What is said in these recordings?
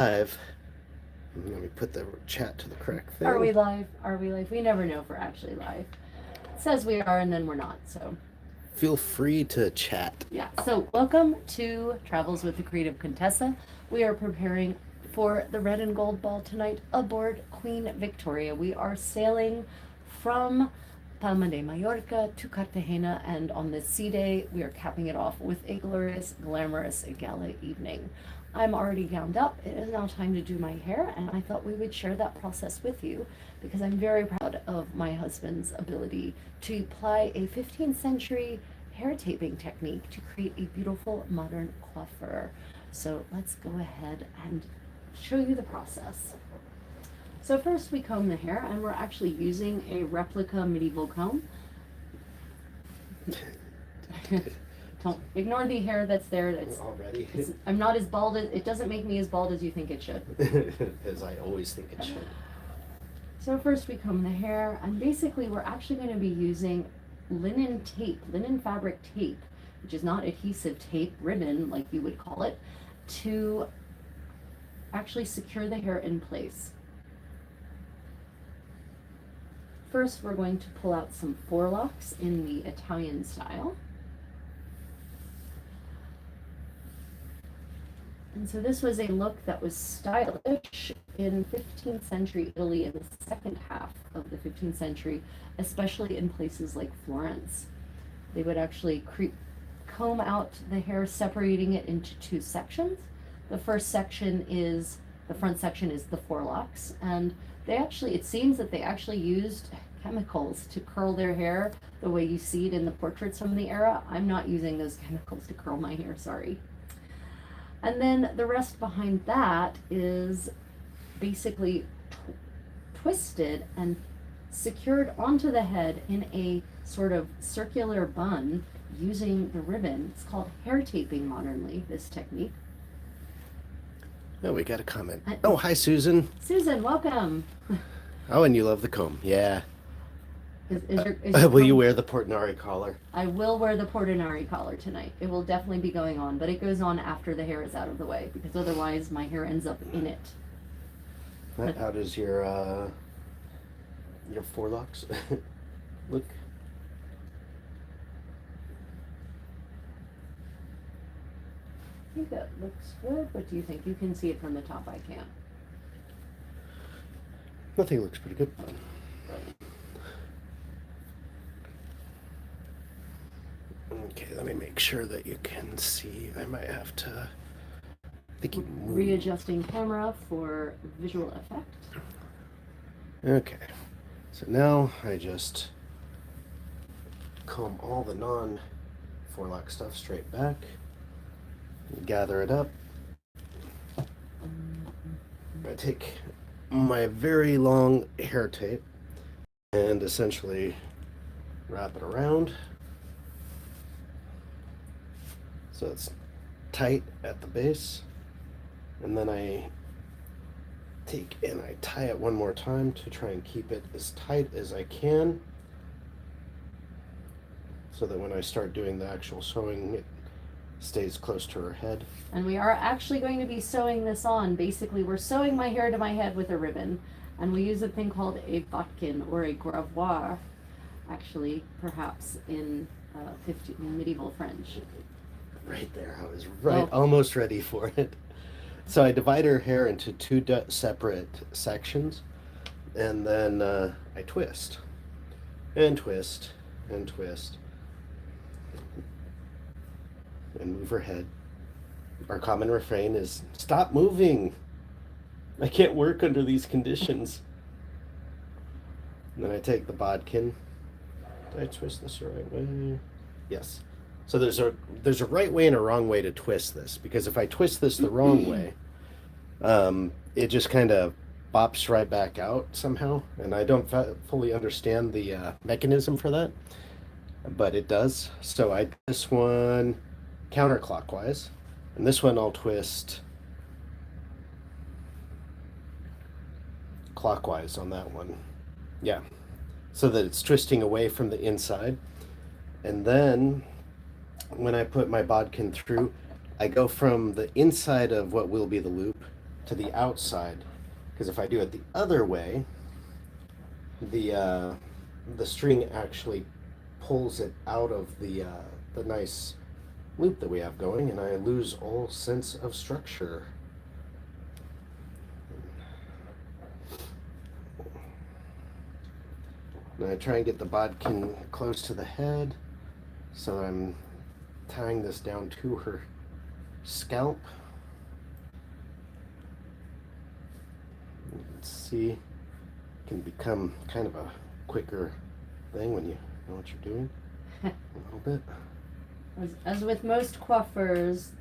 Live. Let me put the chat to the correct thing. Are we live? Are we live? We never know if we're actually live. It says we are and then we're not, so. Feel free to chat. Yeah, so welcome to Travels with the Creative Contessa. We are preparing for the red and gold ball tonight aboard Queen Victoria. We are sailing from Palma de Mallorca to Cartagena, and on this sea day, we are capping it off with a glorious, glamorous gala evening. I'm already gowned up. It is now time to do my hair, and I thought we would share that process with you because I'm very proud of my husband's ability to apply a 15th century hair taping technique to create a beautiful modern coiffure. So let's go ahead and show you the process. So first we comb the hair, and we're actually using a replica medieval comb. Don't ignore the hair that's there. I'm not as bald as, it doesn't make me as bald as you think it should. As I always think it should. So first we comb the hair, and basically we're actually going to be using linen tape, linen fabric tape, which is not adhesive tape, ribbon like you would call it, to actually secure the hair in place. First, we're going to pull out some forelocks in the Italian style. And so this was a look that was stylish in 15th century Italy in the second half of the 15th century, especially in places like Florence. They would actually comb out the hair, separating it into two sections. The first section is, the front section is the forelocks, and they actually, it seems that they actually used chemicals to curl their hair the way you see it in the portraits from the era. I'm not using those chemicals to curl my hair, sorry. And then the rest behind that is basically twisted and secured onto the head in a sort of circular bun using the ribbon. It's called hair taping modernly, this technique. Oh, we got a comment. Oh, hi, Susan. Susan, welcome. Oh, and you love the comb. Yeah. Will you wear the Portinari collar? I will wear the Portinari collar tonight. It will definitely be going on, but it goes on after the hair is out of the way, because otherwise my hair ends up in it. How does your forelocks look? I think that looks good. What do you think? You can see it from the top, I can't. Nothing looks pretty good. Okay, let me make sure that you can see. I might have to readjusting camera for visual effect. Okay, so now I just comb all the non-forelock stuff straight back, gather it up. I take my very long hair tape and essentially wrap it around so it's tight at the base, and then I take and I tie it one more time to try and keep it as tight as I can, so that when I start doing the actual sewing, it stays close to her head. And we are actually going to be sewing this on. Basically, we're sewing my hair to my head with a ribbon, and we use a thing called a bodkin or a gravoire, actually, perhaps in medieval French. Right there, I was almost ready for it. So I divide her hair into two separate sections, and then I twist and twist and twist and move her head. Our common refrain is, "Stop moving! I can't work under these conditions." And then I take the bodkin. Did I twist this the right way? Yes. So there's a right way and a wrong way to twist this, because if I twist this the wrong way, it just kind of bops right back out somehow, and I don't fully understand the mechanism for that, but it does. So I do this one counterclockwise, and this one I'll twist clockwise on that one. Yeah, so that it's twisting away from the inside. And then when I put my bodkin through, I go from the inside of what will be the loop to the outside, because if I do it the other way, the string actually pulls it out of the nice loop that we have going, and I lose all sense of structure. And I try and get the bodkin close to the head, so I'm tying this down to her scalp. You can see it can become kind of a quicker thing when you know what you're doing a little bit. As with most coiffeurs,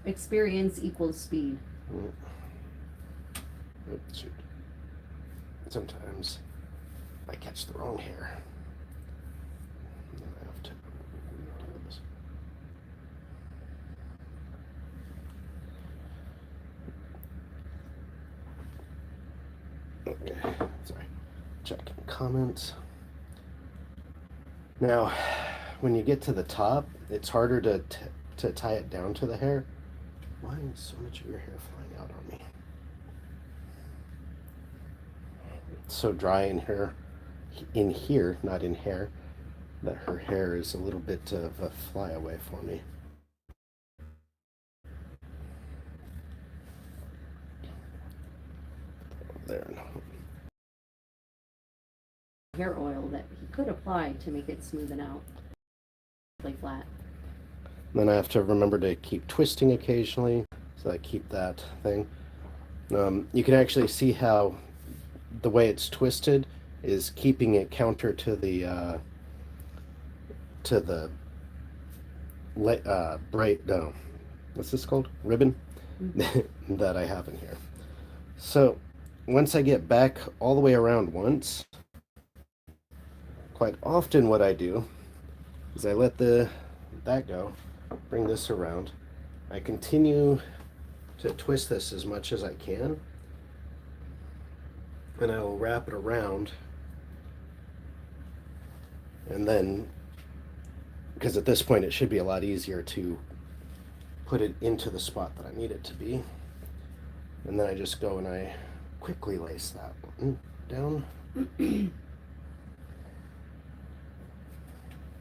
experience equals speed. Oops, shoot. Sometimes I catch the wrong hair. I have to do this. Okay, sorry. Checking comments. Now, when you get to the top, it's harder to tie it down to the hair. Why is so much of your hair flying out on me? It's so dry in here, not in hair, that her hair is a little bit of a flyaway for me. There. Hair oil that he could apply to make it smoothen out, like flat. Then I have to remember to keep twisting occasionally, so I keep that thing. You can actually see how the way it's twisted is keeping it counter to the bright, no, what's this called? Ribbon that I have in here. So once I get back all the way around once, quite often what I do is I let that go, bring this around. I continue to twist this as much as I can, and I will wrap it around, and then, because at this point it should be a lot easier to put it into the spot that I need it to be, and then I just go and I quickly lace that one down.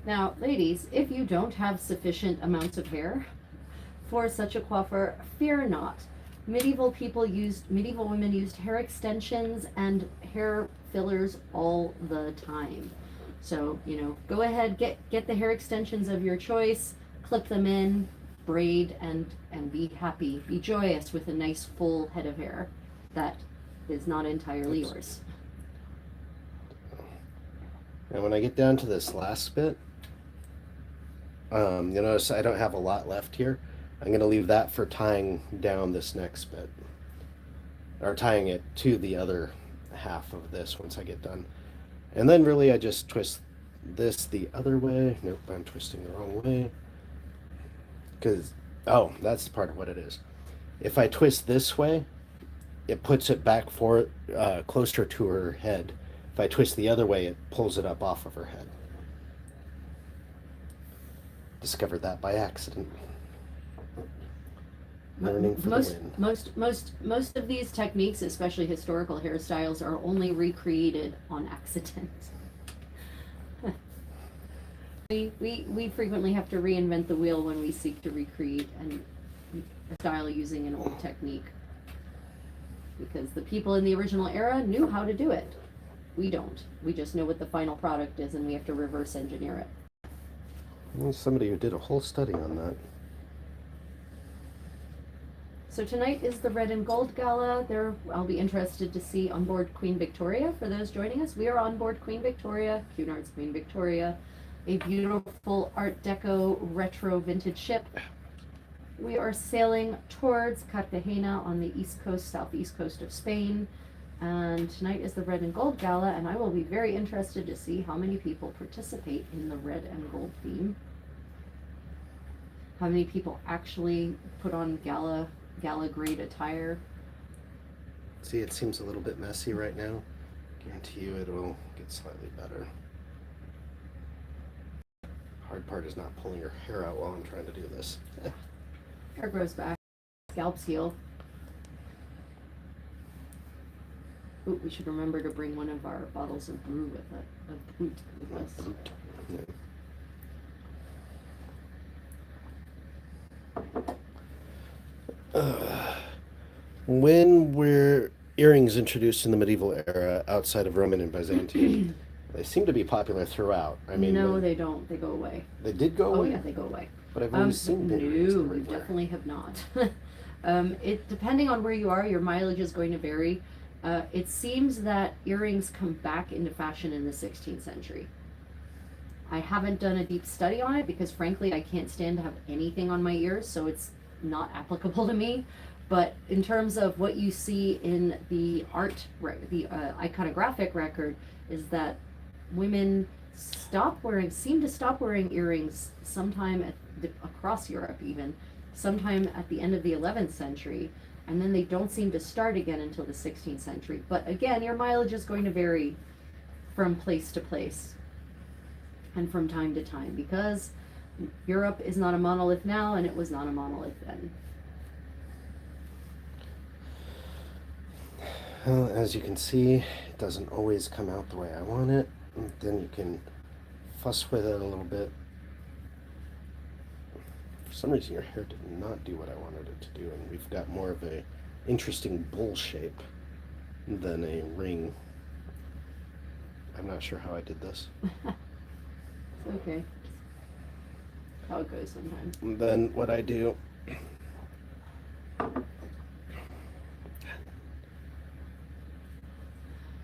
Now, ladies, if you don't have sufficient amounts of hair for such a coiffure, fear not. Medieval women used hair extensions and hair fillers all the time. So, go ahead, get the hair extensions of your choice, clip them in, braid, and be happy. Be joyous with a nice full head of hair that is not entirely yours. And when I get down to this last bit, you'll notice I don't have a lot left here. I'm going to leave that for tying down this next bit, or tying it to the other half of this once I get done. And then really I just twist this the other way. Nope, I'm twisting the wrong way. Because, that's the part of what it is. If I twist this way, it puts it back closer to her head. If I twist the other way, it pulls it up off of her head. Discovered that by accident. Learning for the win. Most of these techniques, especially historical hairstyles, are only recreated on accident. We frequently have to reinvent the wheel when we seek to recreate a style using an old technique, because the people in the original era knew how to do it. We don't. We just know what the final product is, and we have to reverse engineer it. There's somebody who did a whole study on that. So tonight is the Red and Gold Gala. I'll be interested to see on board Queen Victoria. For those joining us, we are on board Queen Victoria, Cunard's Queen Victoria, a beautiful Art Deco retro vintage ship. We are sailing towards Cartagena on the southeast coast of Spain. And tonight is the Red and Gold Gala, and I will be very interested to see how many people participate in the red and gold theme. How many people actually put on gala grade attire. See, it seems a little bit messy right now. Guarantee you it will get slightly better. Hard part is not pulling your hair out while I'm trying to do this. Hair grows back, scalps heal. Ooh, we should remember to bring one of our bottles of brew with it, of brut with us. When were earrings introduced in the medieval era outside of Roman and Byzantine? They seem to be popular throughout. I mean, No, they don't. They go away. they did go Oh away. yeah, they go away. But I've always seen big earrings No, you everywhere. definitely have not. It depending on where you are, your mileage is going to vary. It seems that earrings come back into fashion in the 16th century. I haven't done a deep study on it because, frankly, I can't stand to have anything on my ears, so it's not applicable to me. But in terms of what you see in the iconographic record, is that women seem to stop wearing earrings sometime across Europe, even sometime at the end of the 11th century, and then they don't seem to start again until the 16th century. But again, your mileage is going to vary from place to place and from time to time because Europe is not a monolith now, and it was not a monolith then. Well, as you can see, it doesn't always come out the way I want it. And then you can fuss with it a little bit. For some reason, your hair did not do what I wanted it to do, and we've got more of a interesting bowl shape than a ring. I'm not sure how I did this. It's okay. How it goes sometimes. And then what I do,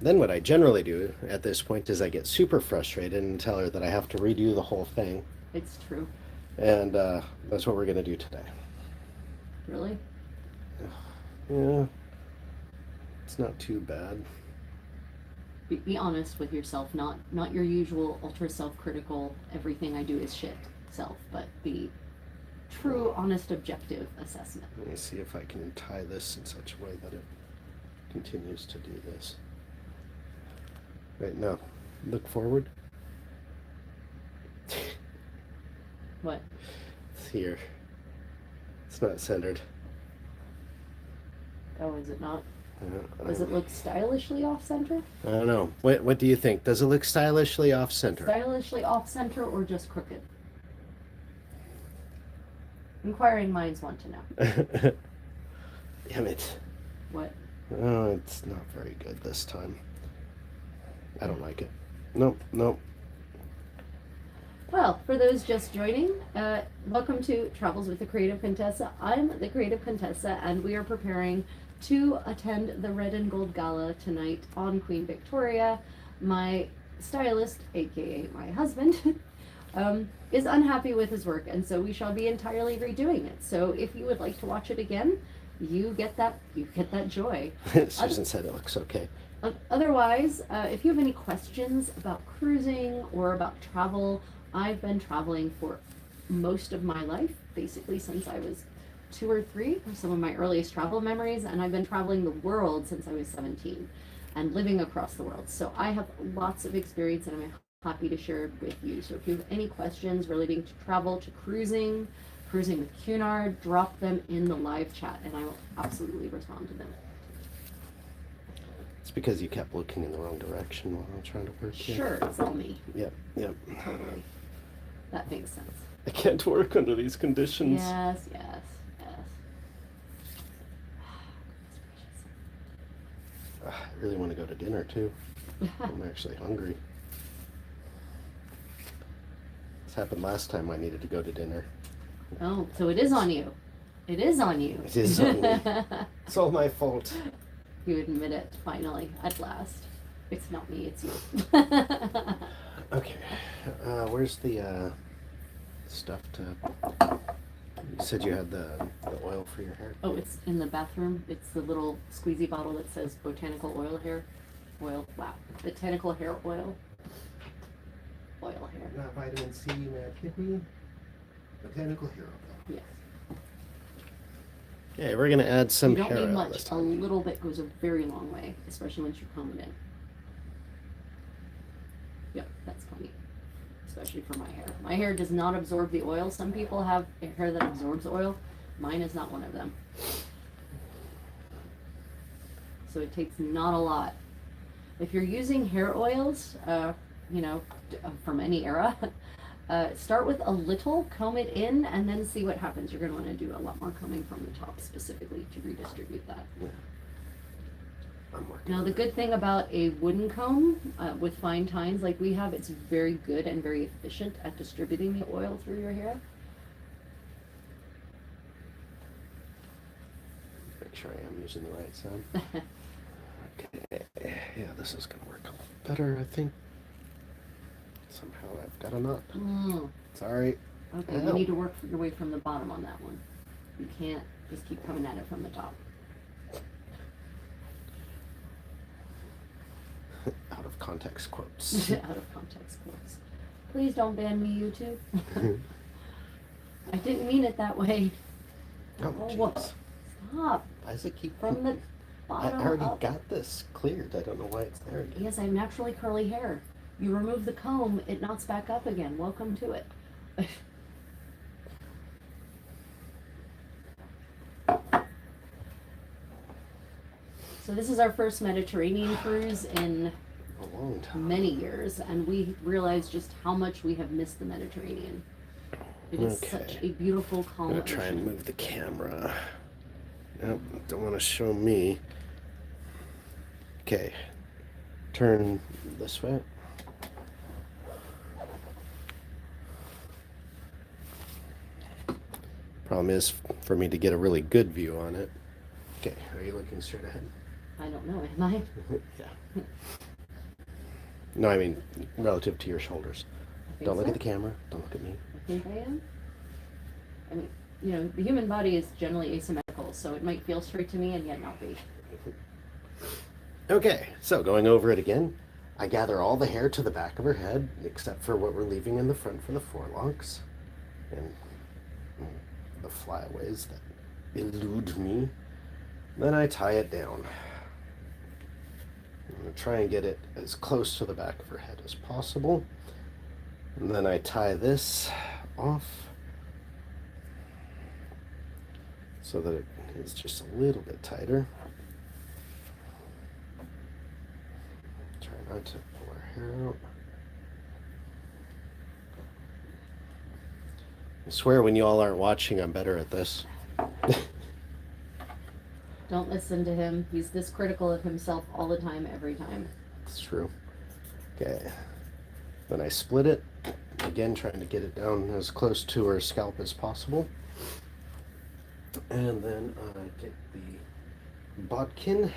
then what I generally do at this point is I get super frustrated and tell her that I have to redo the whole thing. It's true. And that's what we're going to do today. Really? Yeah. It's not too bad. Be honest with yourself, not your usual ultra self-critical, everything I do is shit self, but the true, honest, objective assessment. Let me see if I can tie this in such a way that it continues to do this. Right, now, look forward. What? It's here. It's not centered. Oh, is it not? I Does it look stylishly off-center? don't know. What do you think? Does it look stylishly off-center? Stylishly off-center or just crooked? Inquiring minds want to know. Damn it. What? Oh, it's not very good this time. I don't like it. Nope. Well, for those just joining, welcome to Travels with the Creative Contessa. I'm the Creative Contessa, and we are preparing to attend the Red and Gold Gala tonight on Queen Victoria. My stylist, aka my husband, is unhappy with his work, and so we shall be entirely redoing it. So if you would like to watch it again, you get that joy. Susan said it looks okay. Otherwise, if you have any questions about cruising or about travel, I've been traveling for most of my life, basically since I was 2 or 3 are some of my earliest travel memories, and I've been traveling the world since I was 17 and living across the world. So I have lots of experience, and I'm happy to share it with you. So if you have any questions relating to travel, to cruising with Cunard, drop them in the live chat, and I will absolutely respond to them. It's because you kept looking in the wrong direction while I'm trying to work here. Sure, it's all me. Yep. Totally. That makes sense. I can't work under these conditions. Yes. I really want to go to dinner too. I'm actually hungry. This happened last time I needed to go to dinner. Oh, so it is on you. It is on you. It is on me. It's all my fault. You admit it, finally, at last. It's not me, it's you. Okay. Where's the stuff to... You said you had the oil for your hair? Oh, it's in the bathroom. It's the little squeezy bottle that says botanical oil hair. Oil, wow. Botanical hair oil. Oil hair. Not vitamin C, not kidney. Botanical hair oil. Yes. Okay, we're gonna add some You don't hair need oil much. this A time. little bit goes a very long way, especially once you comb it in. Yep, that's plenty. Especially for my hair. My hair does not absorb the oil. Some people have hair that absorbs oil. Mine is not one of them. So it takes not a lot If you're using hair oils, from any era, start with a little, comb it in, and then see what happens. You're going to want to do a lot more combing from the top specifically to redistribute that. Yeah. I'm working. Now, the good thing about a wooden comb with fine tines like we have, it's very good and very efficient at distributing the oil through your hair. Make sure I am using the right side. Okay. Yeah, this is going to work a lot better, I think. Somehow I've got a knot. Sorry. Okay, you need to work your way from the bottom on that one. You can't just keep coming at it from the top. Out of context quotes. Out of context quotes. Please don't ban me, YouTube. I didn't mean it that way. Oh, jeez. Stop. Why does it keep From the bottom I already up. got this cleared. I don't know why it's there again. Yes, I have naturally curly hair. You remove the comb, it knots back up again. Welcome to it. So this is our first Mediterranean cruise in A long time. many years, and we realized just how much we have missed the Mediterranean. It is such a beautiful, I'm calm gonna try and ocean. move the camera. Nope, don't want to show me. Okay, turn this way. Problem is for me to get a really good view on it. Okay, are you looking straight ahead? I don't know, am I? Yeah. No, I mean relative to your shoulders. I think Don't look so. at the camera. Don't look at me. I think I am. I mean, the human body is generally asymmetrical, so it might feel straight to me and yet not be. Okay, so going over it again, I gather all the hair to the back of her head, except for what we're leaving in the front for the forelocks and the flyaways that elude me. Then I tie it down. I'm going to try and get it as close to the back of her head as possible. And then I tie this off so that it is just a little bit tighter. Try not to pull her hair out. I swear when you all aren't watching, I'm better at this. Don't listen to him. He's this critical of himself all the time, every time. It's true. Okay. Then I split it. Again, trying to get it down as close to her scalp as possible. And then I get the bodkin.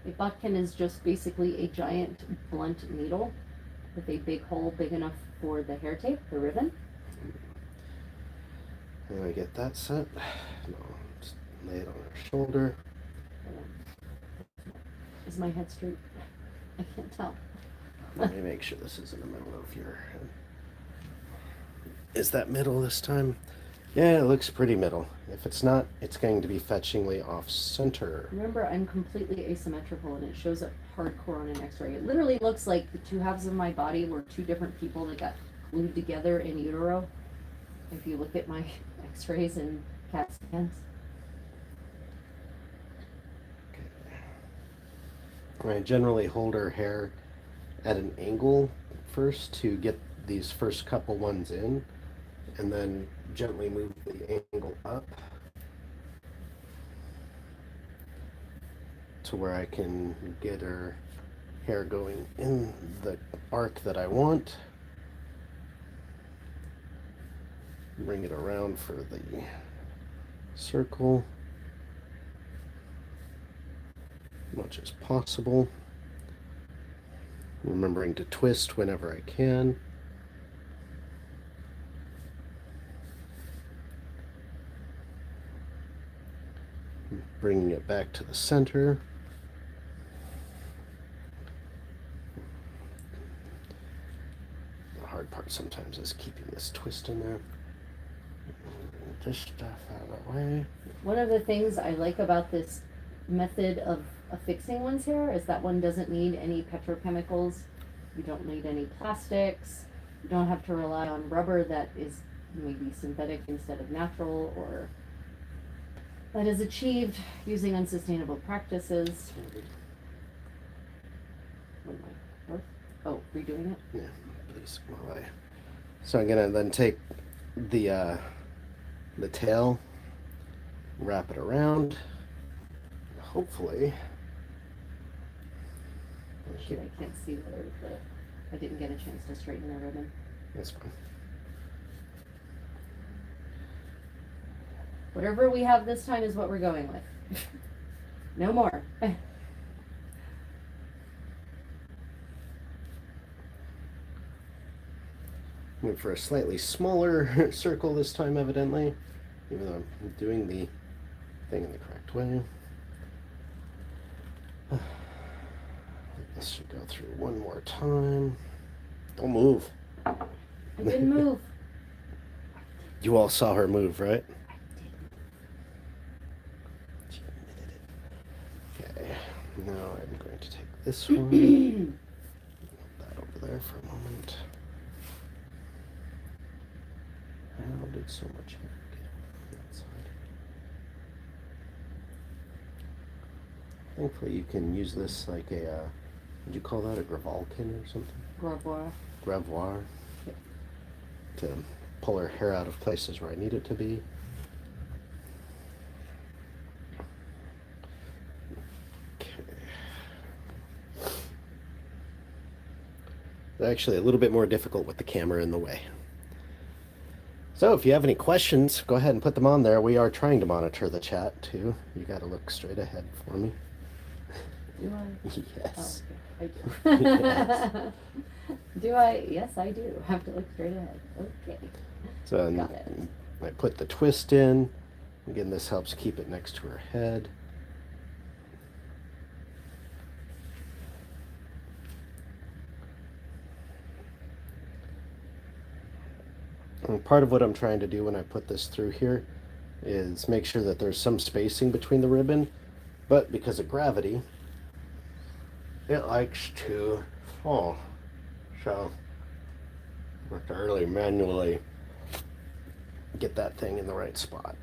A bodkin is just basically a giant blunt needle with a big hole big enough for the hair tape, the ribbon. And I get that set. No, just lay it on her shoulder. Is my head straight? I can't tell. Let me make sure this is in the middle of your head. Is that middle this time? Yeah, it looks pretty middle. If it's not, it's going to be fetchingly off center. Remember, I'm completely asymmetrical and it shows up hardcore on an x-ray. It literally looks like the two halves of my body were two different people that got glued together in utero. If you look at my x-rays and CAT scans. I generally hold her hair at an angle first to get these first couple ones in, and then gently move the angle up to where I can get her hair going in the arc that I want. Bring it around for the circle as much as possible. Remembering to twist whenever I can. Bringing it back to the center. The hard part sometimes is keeping this twist in there. This stuff out of the way. One of the things I like about this method of fixing one's hair is that one doesn't need any petrochemicals. You don't need any plastics. You don't have to rely on rubber that is maybe synthetic instead of natural, or that is achieved using unsustainable practices. What am I? North? Oh, redoing it? Yeah, please. So I'm gonna then take the tail, wrap it around. Hopefully. Shoot, I can't see whether I didn't get a chance to straighten the ribbon. That's fine. Whatever we have this time is what we're going with. No more. Went for a slightly smaller circle this time, evidently, even though I'm doing the thing in the correct way. This should go through one more time. Don't move. I didn't move. You all saw her move, right? Okay, now I'm going to take this one. Put that over there for a moment. How did so much hair get on that side? Thankfully, you can use this like a, would you call that a gravalkin or something? Gravoir. Gravoir. Yep. To pull her hair out of places where I need it to be. Okay. It's actually a little bit more difficult with the camera in the way. So if you have any questions, go ahead and put them on there. We are trying to monitor the chat too. You got to look straight ahead for me. Do I? Yes. Oh, okay. I do. Yes. Do I? Yes, I do. Have to look straight ahead. Okay. So Got it. I put the twist in. Again, this helps keep it next to her head. And part of what I'm trying to do when I put this through here is make sure that there's some spacing between the ribbon, but because of gravity, it likes to fall. So I have to really manually get that thing in the right spot.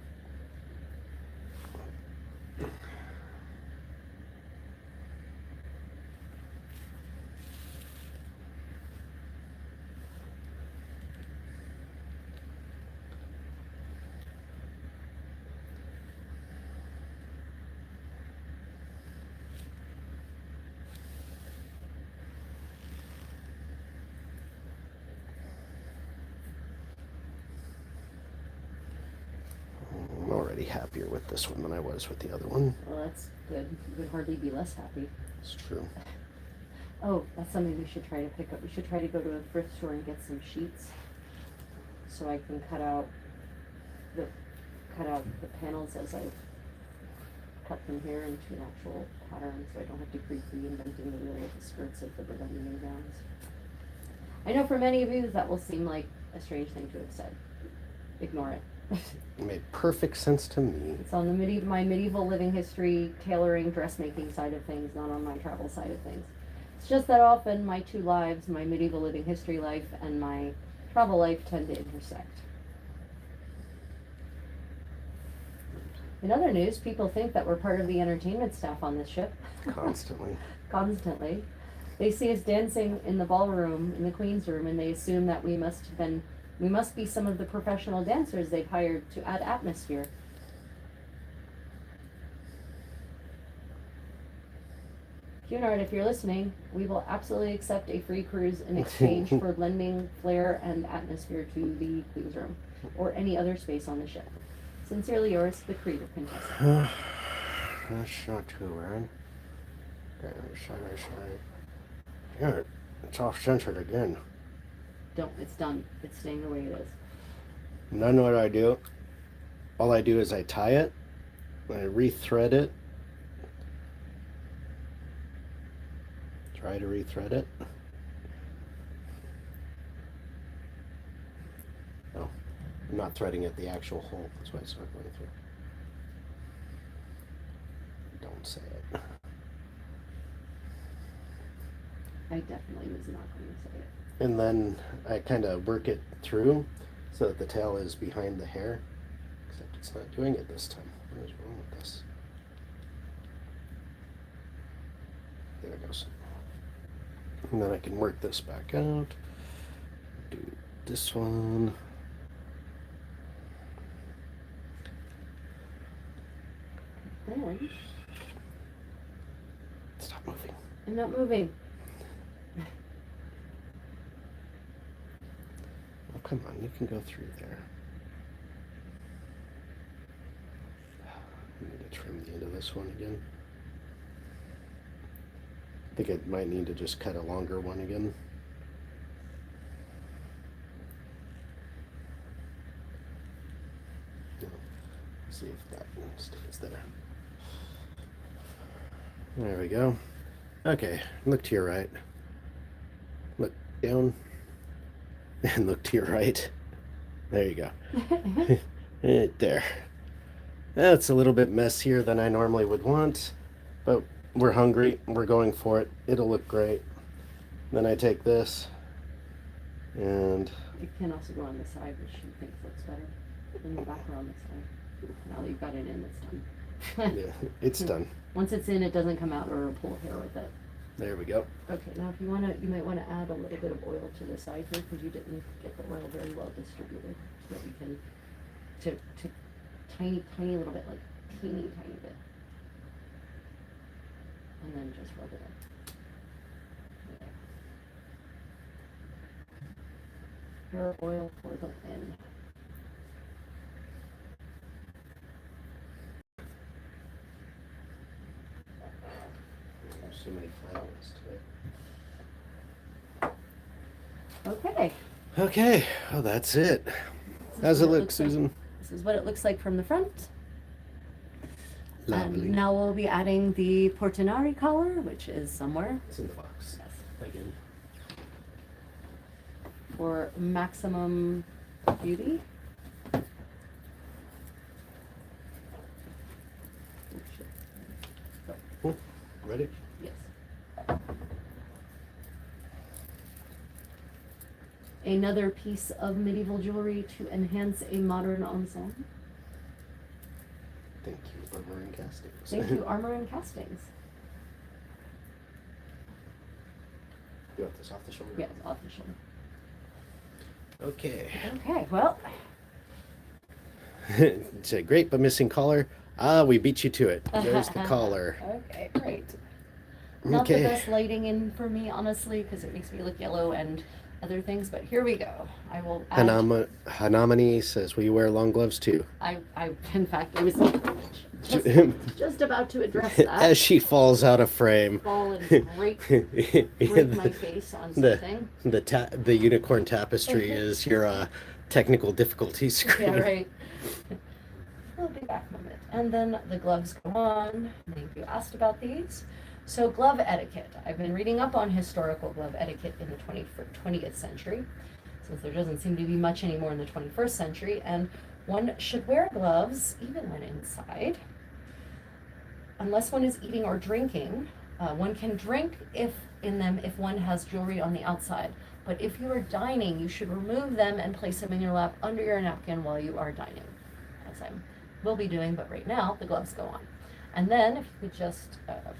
I'm already happier with this one than I was with the other one. Well, that's good. You would hardly be less happy. It's true. Oh, that's something we should try to pick up. We should try to go to a thrift store and get some sheets, so I can cut out the panels as I've cut them here into an actual pattern, so I don't have to keep reinventing the wheel with the skirts of the burgundy gowns. I know for many of you that will seem like a strange thing to have said. Ignore it. It made perfect sense to me. It's on the my medieval living history, tailoring, dressmaking side of things, not on my travel side of things. It's just that often my two lives, my medieval living history life and my travel life, tend to intersect. In other news, people think that we're part of the entertainment staff on this ship. Constantly. Constantly. They see us dancing in the ballroom, in the Queen's room, and they assume that we must be some of the professional dancers they've hired to add atmosphere. Cunard, if you're listening, we will absolutely accept a free cruise in exchange for lending flair and atmosphere to the Queen's room, or any other space on the ship. Sincerely yours, the creative contestant. That's not too bad. Okay, sorry. Yeah, it's off censored again. Don't, it's done. It's staying the way it is. And then what I do, all I do is I tie it, I rethread it, try to rethread it. Oh, I'm not threading at the actual hole, that's why it's not going through. Don't say it. I definitely was not going to say it. And then I kind of work it through so that the tail is behind the hair, except it's not doing it this time. What is wrong with this? There it goes. And then I can work this back out. Do this one. Then Stop moving. I'm not moving. Oh, come on, you can go through there. I need to trim the end of this one again. I think I might need to just cut a longer one again. See if that stays there. There we go. Okay, look to your right. Look down. And look to your right. There you go. Right there. That's a little bit messier than I normally would want, but we're hungry. We're going for it. It'll look great. Then I take this and... It can also go on the side, which she thinks looks better. In the back or on the side. Now that you've got it in, it's done. Yeah, it's done. Once it's in, it doesn't come out or pull hair with it. There we go. Okay, now if you want to, you might want to add a little bit of oil to the side here because you didn't get the oil very well distributed. So that we can, to tiny little bit, like tiny bit. And then just rub it in. There. Hair oil for the end. So many flowers today. Okay. Okay, well that's it. How's it look, Susan? Like. This is what it looks like from the front. Lovely. And now we'll be adding the Portinari collar, which is somewhere. It's in the box. Yes. Again. For maximum beauty. Ready? Yes. Another piece of medieval jewelry to enhance a modern ensemble. Thank you, Armor and Castings. Thank you, Armor and Castings. You want this off the shoulder? Yes, off the shoulder. Okay. Okay, well. It's a great but missing collar. Ah, we beat you to it. There's the collar. Okay, great. Not Okay. the best lighting in for me, honestly, because it makes me look yellow and other things, but here we go. I will add... Hanamani says, will you wear long gloves too? In fact, I was just about to address that. As she falls out of frame. Fall and break my face on something. The unicorn tapestry is your technical difficulty screen. Yeah, right. I'll be back in a minute. And then the gloves go on. Thank you asked about these. So glove etiquette. I've been reading up on historical glove etiquette in the 20th century, since there doesn't seem to be much anymore in the 21st century, and one should wear gloves even when inside, unless one is eating or drinking. One can drink if one has jewelry on the outside, but if you are dining, you should remove them and place them in your lap under your napkin while you are dining, as I will be doing, but right now the gloves go on. And then if you could just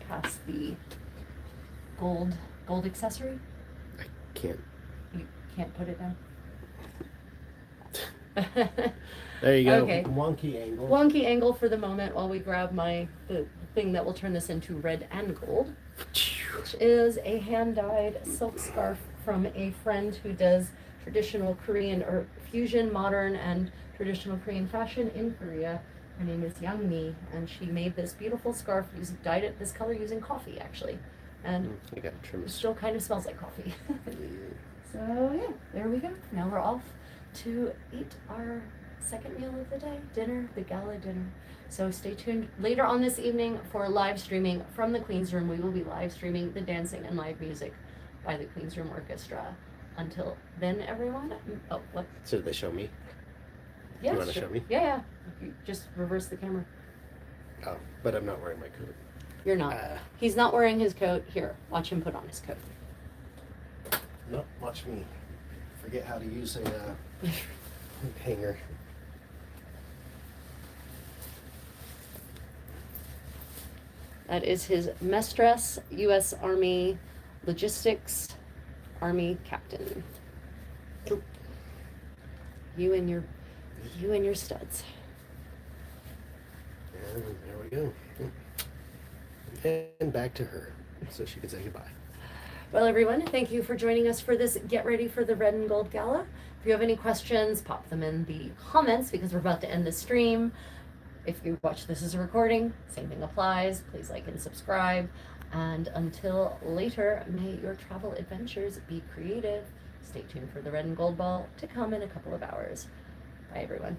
pass the gold accessory. I can't. You can't put it down? There you go. Okay. Wonky angle. Wonky angle for the moment while we grab the thing that will turn this into red and gold, which is a hand-dyed silk scarf from a friend who does traditional Korean or fusion, modern, and traditional Korean fashion in Korea. Her name is Young Mi, and she made this beautiful scarf, dyed it this color using coffee, actually. And I got trim. it still kind of smells like coffee. So, yeah, there we go. Now we're off to eat our second meal of the day, dinner, the gala dinner. So stay tuned later on this evening for live streaming from the Queen's Room. We will be live streaming the dancing and live music by the Queen's Room Orchestra. Until then, everyone. Oh, what? So did they show me? Yeah, You want to show me? Yeah. You just reverse the camera. Oh, but I'm not wearing my coat. You're not. He's not wearing his coat. Here, watch him put on his coat. No, watch me. Forget how to use a hanger. That is his mess dress, U.S. Army logistics army captain. Cool. You and your studs. And there we go. And back to her, so she can say goodbye. Well, everyone, thank you for joining us for this Get Ready for the Red and Gold Gala. If you have any questions, pop them in the comments because we're about to end the stream. If you watch this as a recording, same thing applies. Please like and subscribe. And until later, may your travel adventures be creative. Stay tuned for the Red and Gold Ball to come in a couple of hours. Bye, everyone.